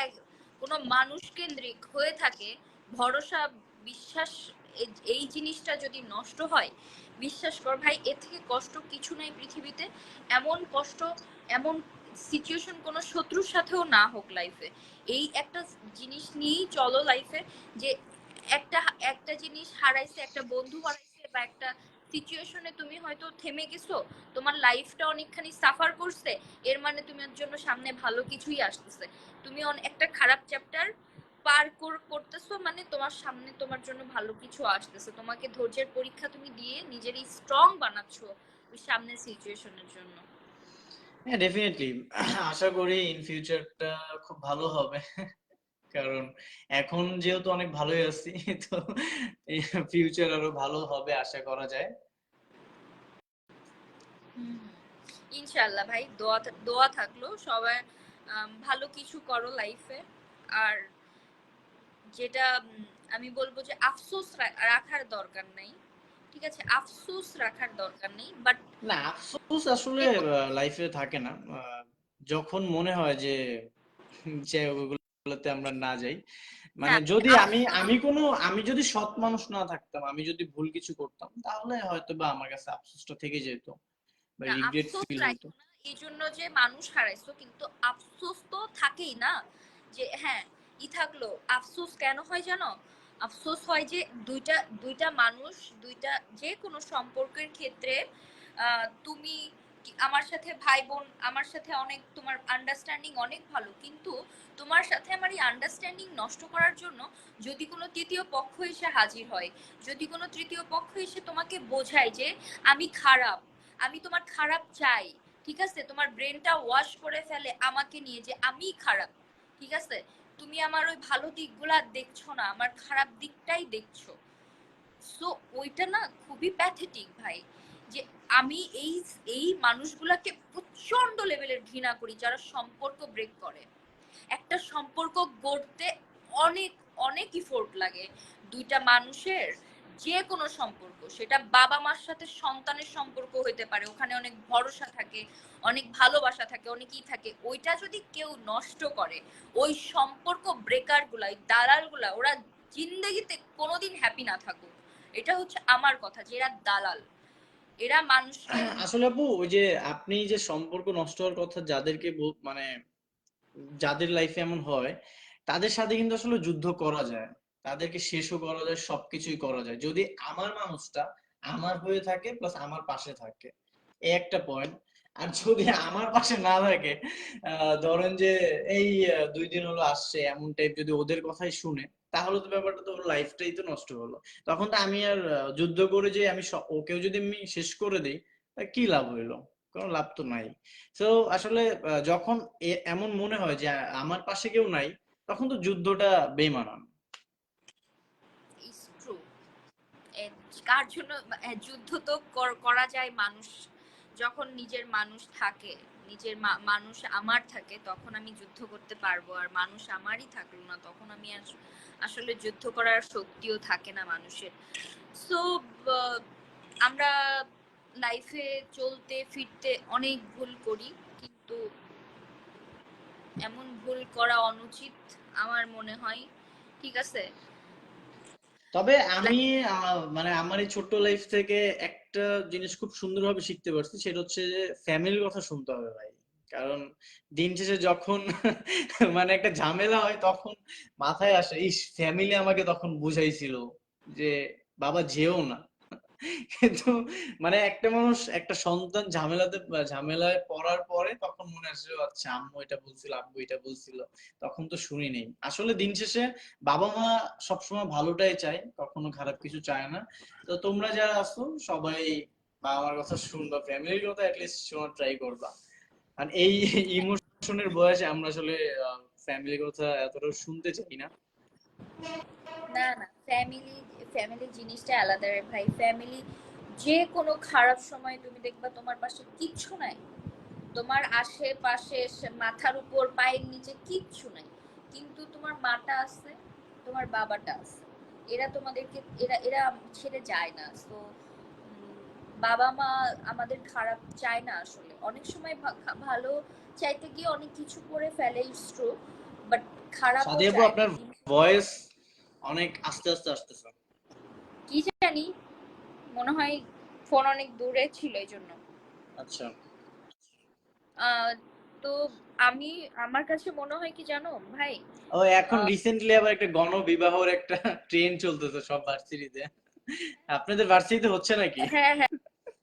কোনো মানুষ কেন্দ্রিক হয়ে থাকে, ভরসা, বিশ্বাস, এই জিনিসটা যদি নষ্ট হয়, বিশ্বাস কর ভাই, এর থেকে কষ্ট কিছু নাই পৃথিবীতে। এমন কষ্ট, এমন সিচুয়েশন কোনো শত্রুর সাথেও না হোক লাইফে, এই একটা জিনিস নিয়েই চলো লাইফে, যে একটা একটা জিনিস হারাইছে, একটা বন্ধু হারাইছে, বা একটা সিচুয়েশনে তুমি হয়তো থেমে গেছো, তোমার লাইফটা অনেকখানি সাফার করছে, এর মানে তোমার জন্য সামনে ভালো কিছুই আসতেছে। তুমি একটা খারাপ চ্যাপ্টার পার করতেছো, মানে তোমার সামনে তোমার জন্য ভালো কিছু আসতেছে, তোমাকে ধৈর্যের পরীক্ষা তুমি দিয়ে নিজেরই স্ট্রং বানাচ্ছো ওই সামনের সিচুয়েশনের জন্য। হ্যাঁ, ডেফিনেটলি। আশা করি ইন ফিউচারটা খুব ভালো হবে, কারণ এখন যেহেতু অনেক ভালোই আছি, তো ফিউচার আরো ভালো হবে আশা করা যায়। হুম, ইনশাল্লাহ ভাই, দোয়া দোয়া থাকলো সবাই, ভালো কিছু করো লাইফে। আর যেটা আমি বলবো যে আফসোস রাখার দরকার নেই, ঠিক আছে, আফসোস রাখার দরকার নেই, বাট না, আফসোস আসলে লাইফে থাকে না। যখন মনে হয় যে যে ওগুলোতে আমরা না যাই, না মানে যদি আমি আফসোস, আমি কোনো আমি যদি সৎ মানুষ না থাকতাম, আমি যদি ভুল কিছু করতাম, তাহলে হয়তো বা আমার কাছে আফসোসটা থেকে যেত বা না রিগ্রেট আফসোস ফিল হতো। রাখো না এই জন্য যে মানুষ হারাইছো, কিন্তু আফসোস তো থাকেই না, যে হ্যাঁ ই থাকলো। আফসোস কেন হয় জানো? আফসোস হয় যে দুইটা দুইটা মানুষ, দুইটা যে কোনো সম্পর্কের ক্ষেত্রে, তুমি আমার সাথে ভাই বোন, আমার সাথে অনেক তোমার আন্ডারস্ট্যান্ডিং অনেক ভালো, কিন্তু তোমার সাথে আমার এই আন্ডারস্ট্যান্ডিং নষ্ট করার জন্য যদি কোনো তৃতীয় পক্ষ এসে হাজির হয়, যদি কোনো তৃতীয় পক্ষ এসে তোমাকে বোঝায় যে আমি খারাপ, আমি তোমার খারাপ চাই, ঠিক আছে, তোমার ব্রেনটা ওয়াশ করে ফেলে আমাকে নিয়ে যে আমি খারাপ, ঠিক আছে, তুমি আমার ওই ভালো দিকগুলা দেখছো না, আমার খারাপ দিকটাই দেখছো। সো ওইটা না খুবই প্যাথেটিক ভাই, যে আমি এই এই মানুষগুলাকে প্রচন্ড লেভেলের ঘৃণা করি যারা সম্পর্ক ব্রেক করে। একটা সম্পর্ক গড়তে অনেক অনেক ইফোর্ট লাগে দুইটা মানুষের, যে কোনো সম্পর্ক, সেটা বাবা মার সাথে সন্তানের সম্পর্ক হইতে পারে, ওখানে অনেক ভরসা থাকে, অনেক ভালোবাসা থাকে, অনেকই থাকে, ওইটা যদি কেউ নষ্ট করে, ওই সম্পর্ক ব্রেকার গুলা, ওই দালাল গুলা, ওরা জিন্দগিতে কোনোদিন হ্যাপি না থাকুক। এটা হচ্ছে আমার কথা, যে এরা দালাল, এরা মানুষকে আসলে আপু ওই যে আপনি যে সম্পর্ক নষ্ট হওয়ার কথা যাদেরকে মানে যাদের লাইফে এমন হয় তাদের সাথে কিন্তু আসলে যুদ্ধ করা যায়, তাদেরকে শেষও করা যায়, সবকিছুই করা যায় যদি আমার মানুষটা আমার হয়ে থাকে প্লাস আমার পাশে থাকে, এই একটা পয়েন্ট। আর যদি আমার পাশে না থাকে, ধরেন যে এই 2 দিন হলো আসছে এমন টাইপ, যদি ওদের কথাই শুনে, তাহলে তো ব্যাপারটা তো ওর লাইফটাই তো নষ্ট হলো। তখন তো আমি আর যুদ্ধ করে যে আমি ওকেও যদি আমি শেষ করে দিই, তা কি লাভ হইলো? কোনো লাভ তো নাই। তো আসলে যখন এমন মনে হয় যে আমার পাশে কেউ নাই, তখন তো যুদ্ধটা বেমানান। Is true. কার জন্য যুদ্ধ তো করা যায় মানুষ যখন নিজের মানুষ থাকে, নিজের মানুষ আমার থাকে, তখন আমি যুদ্ধ করতে পারবো। আর মানুষ আমারই থাকলো না, তখন আমি আসলে যুদ্ধ করার শক্তিও থাকে না মানুষের। সো আমরা লাইফে চলতে ফিরতে অনেক ভুল করি, কিন্তু এমন ভুল করা অনুচিত আমার মনে হয়, ঠিক আছে। তবে আমি মানে আমার এই ছোট্ট লাইফ থেকে একটা জিনিস খুব সুন্দরভাবে শিখতে পারছি, সেটা হচ্ছে যে ফ্যামিলির কথা শুনতে হবে ভাই। কারণ দিন শেষে যখন মানে একটা ঝামেলা হয়, তখন মাথায় আসে, ইস ফ্যামিলি আমাকে তখন বুঝাইছিল যে বাবা যেও না। কিন্তু মানে একটা মানুষ, একটা সন্তান ঝামেলায় পড়ার পরে তখন মনে আসে, ও আচ্ছা আম্মু এটা বলছিল, আব্বু এটা বলছিল, তখন তো শুনি নেই। আসলে দিন শেষে বাবা মা সবসময় ভালোটাই চায়, কখনো খারাপ কিছু চায় না। তো তোমরা যারা আছো সবাই বাবা মার কথা শুনবা, ফ্যামিলির কথা অ্যাটলিস্ট শোনার ট্রাই করবা। আর এই ইমোশনের বয়সে আমরা আসলে ফ্যামিলির কথা এতটা শুনতে চাই না। না না, ফ্যামিলি, ফ্যামিলি জিনিসটা আলাদা রে ভাই। ফ্যামিলি, যে কোনো খারাপ সময় তুমি দেখবা তোমার পাশে কিচ্ছু নাই, তোমার আশেপাশে মাথার উপর পায়ের নিচে কিচ্ছু নাই, কিন্তু তোমার মাটা আছে, তোমার বাবাটা আছে, এরা তোমাদেরকে, এরা এরা ছেড়ে যায় না। তো বাবা মা আমাদের খারাপ চায় না আসলে, অনেক সময় ভালো চাইতে গিয়ে অনেক কিছু করে ফেলে, ইটস ট্রু, বাট খারাপও সাদিয়া আপু চায় না। আপনার ভয়েস অনেক আস্তে আস্তে আসতেছে। কি জানি, মনে হয় ফোন অনেক দূরে ছিল এই জন্য। আচ্ছা। আহ, তো আমি, আমার কাছে মনে হয় কি জানো ভাই, ও এখন রিসেন্টলি আবার একটা গণবিবাহের একটা ট্রেন্ড চলতেছে সব ভার্সিটিতে। আপনাদের ভার্সিটিতে হচ্ছে নাকি? হ্যাঁ হ্যাঁ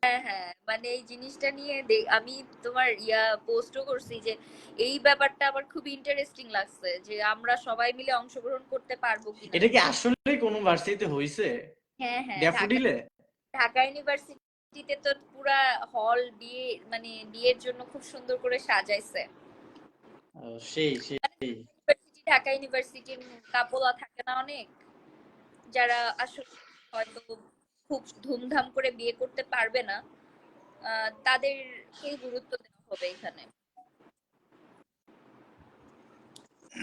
হ্যাঁ হ্যাঁ, মানে এই জিনিসটা নিয়ে আমি তোমার পোস্টও করছি যে এই ব্যাপারটা আমার খুব ইন্টারেস্টিং লাগছে, যে আমরা সবাই মিলে অংশগ্রহণ করতে পারবো কিনা। এটা কি আসলে কোনো ভার্সিটিতে হইছে? হ্যাঁ হ্যাঁ, ঢাকা, ড্যাফোডিলে? ঢাকা ইউনিভার্সিটিতে তো পুরা হল বিয়ে, মানে বিয়ের জন্য খুব সুন্দর করে সাজাইছে। সেই সেই। ইউনিভার্সিটি, ঢাকা ইউনিভার্সিটির কাপলা থাকে না অনেক, যারা আসলে হয়তো খুব ধুমধাম করে বিয়ে করতে পারবে না, তাদেরকেই গুরুত্ব দেওয়া হবে এখানে,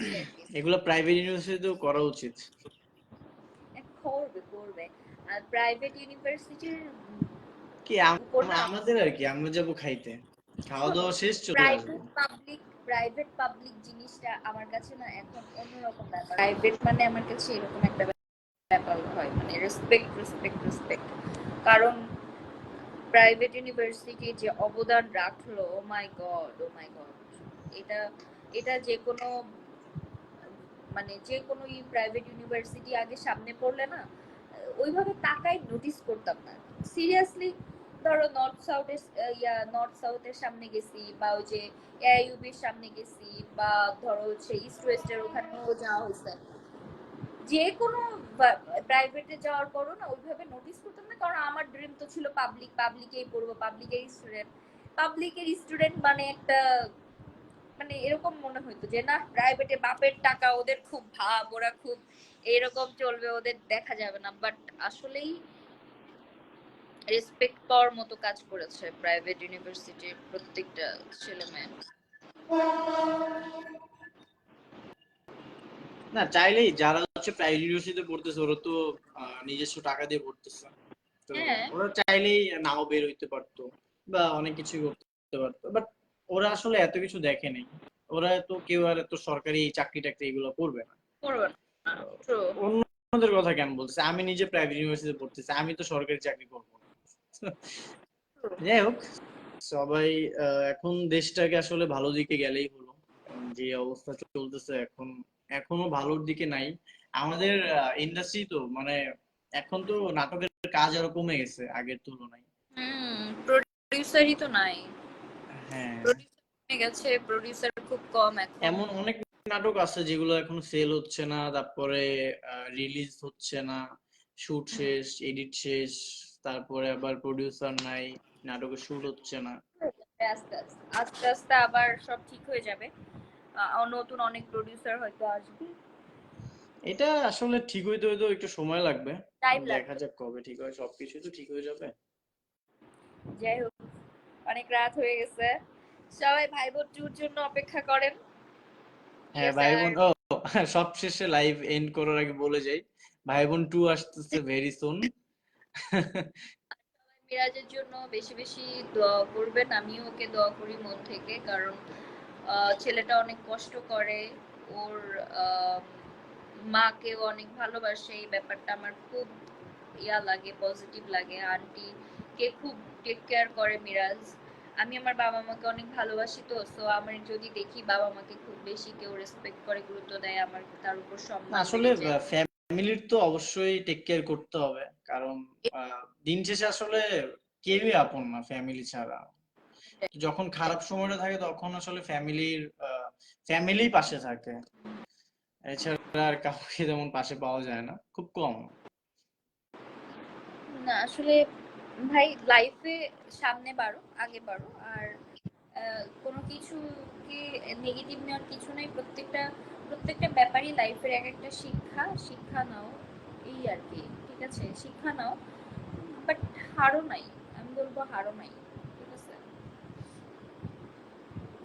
এই আর কি। এগুলো প্রাইভেট ইউনিভার্সিটিতেও করা উচিত। করবে করবে। আর প্রাইভেট ইউনিভার্সিটির কি উপর না, আমাদের আর কি, আমরা যাবো খাইতে, খাওয়া শোনো, দাওয়া শেষ চলে আসবো। প্রাইভেট পাবলিক, প্রাইভেট পাবলিক জিনিসটা আমার কাছে না এখন অন্যরকম ব্যাপার। প্রাইভেট মানে আমার কাছে এরকম একটা ব্যাপার হয়, মানে রেসপেক্ট রেসপেক্ট রেসপেক্ট। কারণ প্রাইভেট ইউনিভার্সিটি যে অবদান রাখলো, ও মাই গড, ও মাই গড, এটা, এটা যে কোনো, মানে যে কোনো প্রাইভেট ইউনিভার্সিটি আগে সামনে পড়লে না ওইভাবে তাকাই নোটিস করতাম না, সিরিয়াসলি। ধরো নর্থ সাউথের সামনে গেছি, বা ওই যে এআইইউবির সামনে গেছি, বা ধরো হচ্ছে ইস্ট ওয়েস্টের ওখানেও যাওয়া হয়েছে। যে কোনো প্রাইভেটে যাওয়ার পরও না ওইভাবে নোটিস করতাম না, কারণ আমার ড্রিম তো ছিল পাবলিকেই পড়বো, পাবলিকের স্টুডেন্ট মানে একটা, মানে এরকম মনে হইতো যে না, প্রাইভেটে বাপের টাকা, ওদের খুব ভাব, ওরা খুব এরকম চলবে, ওদের দেখা যাবে না। বাট আসলেই রেসপেক্ট পাওয়ার মতো কাজ করেছে প্রাইভেট ইউনিভার্সিটির প্রত্যেকটা ছেলে মেয়ে। না চাইলেই যারা হচ্ছে প্রাইভেট ইউনিভার্সিটিতে পড়তেছে ওরা তো নিজস্ব টাকা দিয়ে পড়তেছে, তো হ্যাঁ, ওরা চাইলেই নাও বের হইতে পারতো বা অনেক কিছু করতে পারতো, বাট ওরা আসলে এত কিছু দেখে নাই। ওরা তো কেউ আর এত সরকারি চাকরি টাকরি এগুলো করবে না। করবো না। তো ট্রু। অন্যদের কথা কেন বলতেছে, আমি নিজে প্রাইভেট ইউনিভার্সিটিতে পড়তেছি, আমি তো সরকারি চাকরি করবো না। যাই হোক, সবাই এখন দেশটাকে আসলে ভালো দিকে গেলেই হলো, কারণ যে অবস্থা চলতেছে এখন এখনো ভালোর দিকে নাই। আমাদের ইন্ডাস্ট্রি তো মানে এখন তো নাটকের কাজ আরো কমে গেছে আগের তুলনায়। প্রডিউসারই তো নাই, হ্যাঁ, প্রডিউসার কমে গেছে, প্রডিউসার খুব কম এখন। এমন অনেক নাটক আছে যেগুলো এখন সেল হচ্ছে না, তারপরে রিলিজ হচ্ছে না, শুট শেষ, এডিট শেষ, তারপরে আবার প্রডিউসার নাই, নাটকের শুট হচ্ছে না। আস্তে আস্তে আস্তে আস্তে আবার সব ঠিক হয়ে যাবে। নতুন অনেক প্রডিউসার হয়তো আসবে। এটা আসলে ঠিক হইতে হইতেও একটু সময় লাগবে। টাইম দেখা লাগবে। যাক কবে ঠিক হয়, সবকিছু তো ঠিক হয়ে যাবে। যাই হোক, অনেক রাত হয়ে গেছে, সবাই ভাই বোন টুর জন্য অপেক্ষা করেন। ঠিক হ্যাঁ আছে, ভাই আর বোন ও সবশেষে লাইভ এন্ড করার আগে বলে যাই, ভাই বোন 2 আসতেছে ভেরি সুন। মিরাজের জন্য বেশি বেশি দোয়া করবেন, আমিও ওকে দোয়া করি মন থেকে, কারণ ছেলেটা অনেক কষ্ট করে, ওর আহ, মাকেও অনেক ভালোবাসে, এই ব্যাপারটা আমার খুব লাগে, পজিটিভ লাগে। আন্টি কে খুব টেক কেয়ার করে মিরাজ। আমি আমার বাবা মাকে অনেক ভালোবাসি, তো সো আমার যদি দেখি বাবা মাকে খুব বেশি কেউ রেসপেক্ট করে, গুরুত্ব দেয়, আমার তার উপর না সম্মান আসলে বেড়ে যায়। ফ্যামিলির তো অবশ্যই টেক কেয়ার করতে হবে, কারণ দিন শেষে আসলে কেউই আপন না ফ্যামিলি ছাড়া। যখন খারাপ সময়টা থাকে তখন আসলে ফ্যামিলি পাশে থাকে, এছাড়া আর কাউকে তেমন পাশে পাওয়া যায় না, খুব কম। না আসলে ভাই, লাইফে সামনে বাড়ো, আগে বাড়ো, আর কোনো কিছু কি নেগেটিভ নেওয়ার কিছু নেই। প্রত্যেকটা প্রত্যেকটা ব্যাপারই লাইফের এক একটা শিক্ষা, শিক্ষা নাও, এই আর কি। ঠিক আছে, শিক্ষা নাও, বাট হারো নাই, আমি বলবো হারো নাই। ঠিক আছে,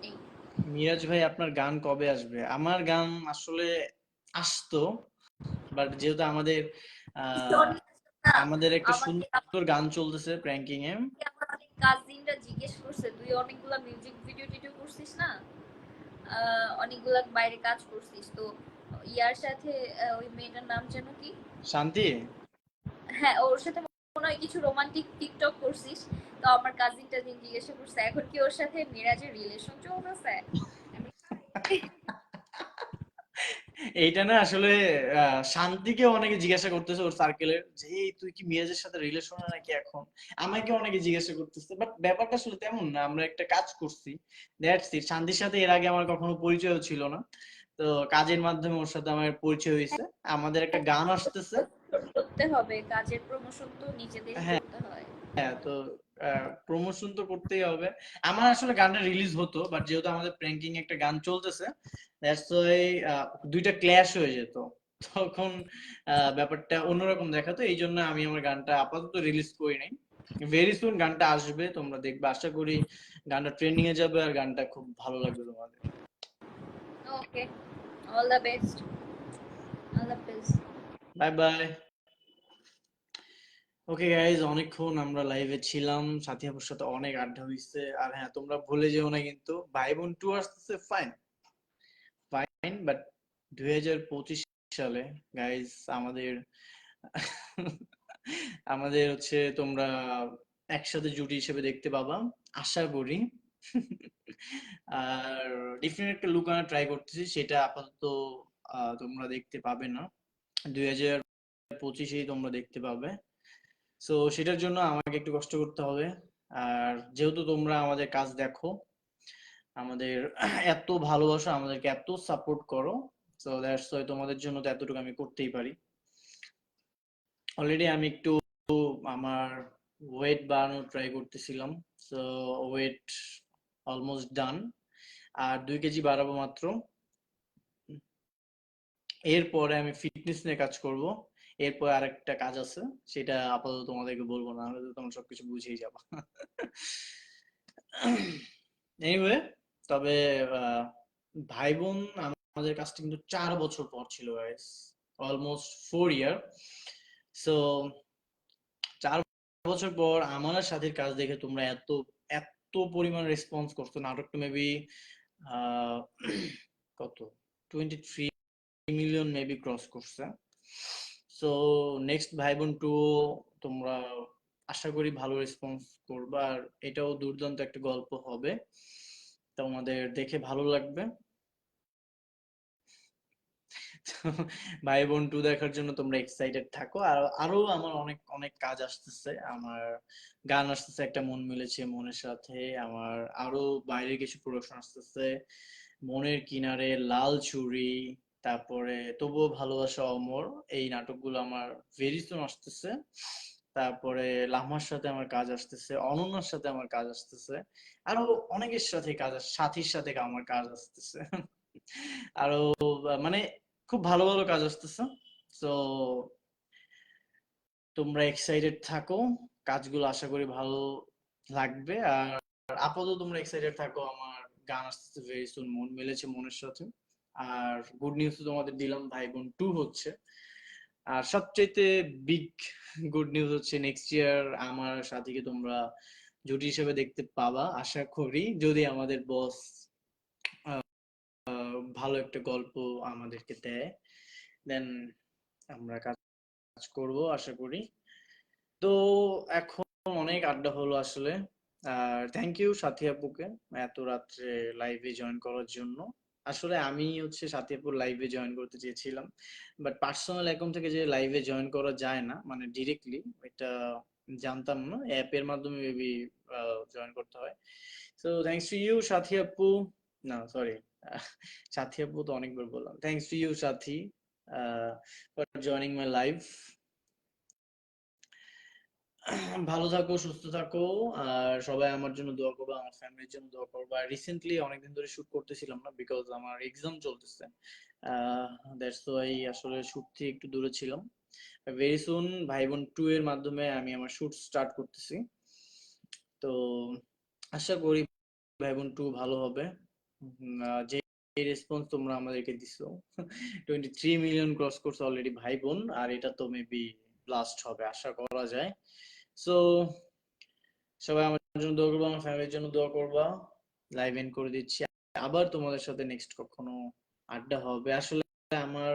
এই মিরাজ ভাই আপনার গান কবে আসবে? আমার গান আসলে আসতো, বাট যেহেতু আহ Sorry, না, আমাদের একটা আমাকে সুন্দর গান চলতেছে প্র্যাঙ্কিং এ। আমার অনেক কাজিনরা জিজ্ঞেস করছে, তুই অনেকগুলা মিউজিক ভিডিও টিডিও করছিস না, অনেকগুলা বাইরে কাজ করছিস তো, ইয়ার সাথে ওই মেয়েটার নাম যেন কি, শান্তি। হ্যাঁ ওর সাথে মনে হয় কিছু রোমান্টিক টিকটক করছিস। তো আমার কাজিনটা দিন জিজ্ঞাসা করছে এখন কি ওর সাথে মিরাজের রিলেশন চলতেছে। আমি, এইটা না আসলে শান্তিকে অনেকে জিজ্ঞাসা করতেছে ওর সার্কেলের, যে "এই তুই কি মিরাজের সাথে রিলেশনে নাকি এখন?" আমাকে অনেকে জিজ্ঞাসা করতেছে, বাট ব্যাপারটা আসলে তেমন না, আমরা একটা কাজ করছি, দ্যাটস ইট। শান্তির সাথে এর আগে আমার কখনো পরিচয়ও ছিল না, তো কাজের মাধ্যমে ওর সাথে আমার পরিচয় হয়েছে। আমাদের একটা গান আসতেছে। করতে হবে, কাজের প্রমোশন তো নিজেদেরই হ্যাঁ, করতে হয়। তো প্রমোশন তো করতেই হবে। আমার আসলে গানটা রিলিজ হতো, বাট যেহেতু আমাদের প্র্যাঙ্কিং একটা গান চলতেছে, দ্যাটস ওয়াই দুইটা ক্ল্যাশ হয়ে যেত, তখন ব্যাপারটা অন্যরকম দেখাতো, এই জন্য আমি আমার গানটা আপাতত রিলিজ করি নাই। ভেরি সুন গানটা আসবে, তোমরা দেখবে, আশা করি গানটা ট্রেন্ডিং এ যাবে আর গানটা খুব ভালো লাগবে তোমাদের। ওকে, অল দ্য বেস্ট, আল্লাহ হাফেজ। Bye bye. ওকে গাইজ, অনেকক্ষণ আমরা লাইভে ছিলাম, সাথী আপুর সাথে অনেক আড্ডা হইছে। আর হ্যাঁ, তোমরা ভুলে যেও না কিন্তু ভাই বোন 2 আসতেছে, ফাইন ফাইন, বাট 2025 সালে গাইজ আমাদের আমাদের হচ্ছে তোমরা একসাথে জুটি হিসেবে দেখতে পাবা, আশা করি। আর ডিফারেন্ট একটা লুক আনা ট্রাই করতেছি, সেটা আপাতত তোমরা দেখতে পাবে না, 2025-এই তোমরা দেখতে পাবে। সো সেটার জন্য আমাকে একটু কষ্ট করতে হবে। আর যেহেতু তোমরা আমাদের কাজ দেখো, আমাদের এত ভালোবাসো, আমাদেরকে এত সাপোর্ট করো, সো দ্যাটস ওয়াই তোমাদের জন্য তো এতটুকু আমি করতেই পারি। অলরেডি আমি একটু আমার ওয়েট বাড়ানোর ট্রাই করতেছিলাম। So weight almost done. আর 2 কেজি বাড়াবো মাত্র। এরপরে আমি ফিটনেস নিয়ে কাজ করব। এরপর আরেকটা কাজ আছে, সেটা আপাতত তোমাদেরকে বলবো না, নাহলে তো তোমরা সবকিছু বুঝেই যাবা। এনিওয়ে, তবে আহ, ভাই বোন আমাদের কাজটা কিন্তু 4 বছর পর ছিল গাইস, অলমোস্ট 4 ইয়ার। সো 4 বছর পর আমার আর সাথীর কাজ দেখে তোমরা এত এত পরিমাণ রেসপন্স করছো। নাটকটা মেবি কত 23 মিলিয়ন মেবি ক্রস করছে। সো নেক্সট ভাই বোন টু তোমরা আশা করি ভালো রেসপন্স করবা, আর এটাও দুর্দান্ত একটা গল্প হবে, তোমাদের দেখে ভালো লাগবে। তো ভাই বোন টু দেখার জন্য তোমরা এক্সাইটেড থাকো। আর আরো আমার অনেক অনেক কাজ আসতেছে, আমার গান আসতেছে একটা মন মিলেছে মনের সাথে, আমার আরো বাইরে কিছু প্রোডাকশন আসতেছে, মনের কিনারে, লাল চুড়ি, তারপরে তবুও ভালোবাসা অমর, এই নাটকগুলো আমার ভেরি সুন আসতেছে। তারপরে লামার সাথে আমার কাজ আসতেছে, অনন্যার সাথে আমার কাজ আসতেছে, আরো অনেকের সাথে কাজ সাথীর সাথে আমার কাজ আসতেছে। আরো মানে খুব ভালো ভালো কাজ আসতেছে। তো তোমরা এক্সাইটেড থাকো, কাজগুলো আশা করি ভালো লাগবে। আর আপাতত তোমরা এক্সাইটেড থাকো, আমার গান আসতেছে ভেরি সুন, মন মেলেছে মনের সাথে। আর গুড নিউজ তো তোমাদের দিলাম, ভাই বোন টু হচ্ছে। আর সবচাইতে বিগ গুড নিউজ হচ্ছে নেক্সট ইয়ার আমার সাথীকে তোমরা জুটি হিসেবে দেখতে পাবা আশা করি, যদি আমাদের বস ভালো একটা গল্প আমাদেরকে দেয়, দেন আমরা কাজ করব আশা করি। তো এখন অনেক আড্ডা হলো আসলে। আর থ্যাংক ইউ সাথী আপুকে এত রাত্রে লাইভে জয়েন করার জন্য। আসলে আমি হচ্ছে সাথী আপুর লাইভে জয়েন করতে চেয়েছিলাম, বাট পার্সোনাল অ্যাকাউন্ট থেকে যে লাইভে জয়েন করা যায় না, মানে ডিরেক্টলি, এটা জানতাম না, অ্যাপের মাধ্যমে মেবি জয়েন করতে হয়। সো থ্যাংকস টু ইউ সাথী আপু, না সরি, সাথী আপু তো অনেকবার বললাম, thanks to you Sathi for joining my live. ভালো থাকো, সুস্থ থাকো, আর সবাই আমার জন্য দোয়া করবো, আমার ফ্যামিলির জন্য দোয়া করবো। আর রিসেন্টলি অনেকদিন ধরে শুট করতেছিলাম না, বিকজ আমার এক্সাম চলতেছে। দ্যাটস ওয়াই আসলে শুট থেকে একটু দূরে ছিলাম। ভেরি সুন ভাই বোন টু এর মাধ্যমে আমি আমার শুট স্টার্ট করতেছি। তো আশা করি ভাই বোন টু ভালো হবে। যে রেসপন্স তোমরা আমাদেরকে দিছো, 23 মিলিয়ন ক্রস করছে অলরেডি ভাই বোন, আর এটা তো মেবি ব্লাস্ট হবে আশা করা যায়। সো সবাই আমার জন্য দোয়া করবা, আমার ফ্যামিলির জন্য দোয়া করবা। লাইভ এন্ড করে দিচ্ছি। আবার তোমাদের সাথে নেক্সট কখনো আড্ডা হবে। আসলে আমার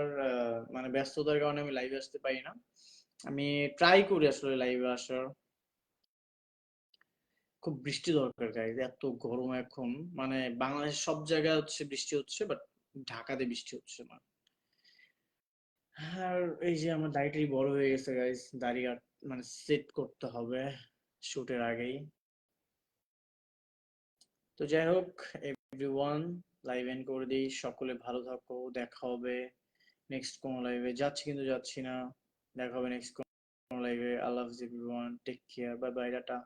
মানে ব্যস্ততার কারণে আমি লাইভে আসতে পারি না। আমি ট্রাই করি আসলে লাইভে আসার। খুব বৃষ্টি দরকার গাইজ, এত গরম এখন। মানে বাংলাদেশ সব জায়গায় হচ্ছে বৃষ্টি হচ্ছে, বাট ঢাকাতে বৃষ্টি হচ্ছে না। আর এই যে আমার দাড়িটাই বড় হয়ে গেছে গাইজ, দাড়ি মানে সেট করতে হবে শুটের আগেই। তো যাই হোক, এভরিওয়ান, লাইভ এন্ড করে দিই। সকলে ভালো থাকো, দেখা হবে নেক্সট কোন লাইভে। যাচ্ছি কিন্তু যাচ্ছি না, দেখা হবে নেক্সট কোন লাইভে। আল্লাহ হাফিজ everyone, take care, bye bye, tata.